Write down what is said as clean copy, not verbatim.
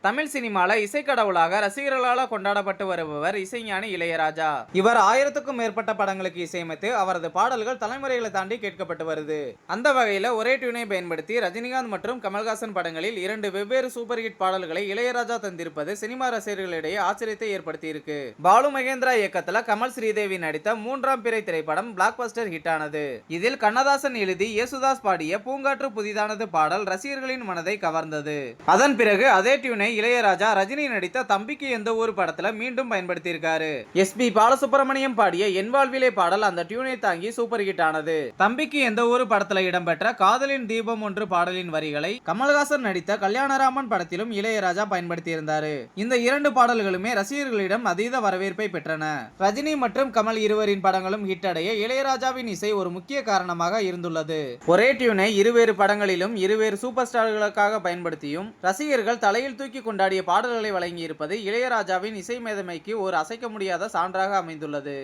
தமிழ் சினிமால இசைக்கடவுளாக ரசிகர்களால் கொண்டாடப்பட்டு வருபவர் இசைஞானி இளையராஜா. இவர் 1000க்கும் மேற்பட்ட படங்களுக்கு இசையமைத்து அவரது பாடல்கள் தலைமுறைகளை தாண்டி கேட்கப்பட்டு வருது. அந்த வகையில் ஒரே டியூனை பயன்படுத்தி ரஜினிகாந்த் மற்றும் கமல்ஹாசன் படங்களில் 2 வெவ்வேறு சூப்பர் ஹிட் பாடல்களை இளையராஜா தந்திருப்பது சினிமா ரசிகர்களிடையே ஆச்சரியத்தை ஏற்படுத்தியிருக்கு. பாலு மகேந்திரா இயக்கத்தில் கமல் ஸ்ரீதேவி நடித்த 3ஆம் பிறை திரைப்படம் பிளாக் பஸ்டர் ஹிட் ஆனது. இதில் கண்ணதாசன் எழுதி யேசுதாஸ் பாடிய பூங்காற்று புதிதானது பாடல் ரசிகர்களின் மனதை கவர்ந்தது. அதன் பிறகு அதே டியூனை இளையராஜா ரஜினி நடித்த தம்பிக்கு எந்த ஊர் படத்துல மீண்டும் பயன்படுத்தியிருக்காரு. எஸ்பி பாலசுப்ரமணியம் பாடிய என் வாழ்விலே பாடல் அந்த டியூனை தாங்கி சூப்பர் ஹிட் ஆனது. தம்பிக்கு எந்த ஊர் படத்துல இடம்பெற்ற காதலின் தீபம் ஒன்று பாடலின் வரிகளை கமல்ஹாசன் நடித்த கல்யாணராமன் படத்திலும் இளையராஜா பயன்படுத்தியிருந்தார். இந்த 2 பாடல்களுமே ரசிகர்களிடம் அதீத வரவேற்பை பெற்றன. ரஜினி மற்றும் கமல் இருவரின் படங்களும் ஹிட் அடைய இளையராஜாவின் இசை ஒரு முக்கிய காரணமாக இருந்துள்ளது. ஒரே டியூனை இருவேறு படங்களிலும் இருவேறு சூப்பர் ஸ்டார்களுக்காக பயன்படுத்தியும் ரசிகர்கள் தலையில் தூக்கி கொண்டாடிய பாடல்களை வழங்கியிருப்பது இளையராஜாவின் இசை மேதமைக்கு ஒரு அசைக்க முடியாத சான்றாக அமைந்துள்ளது.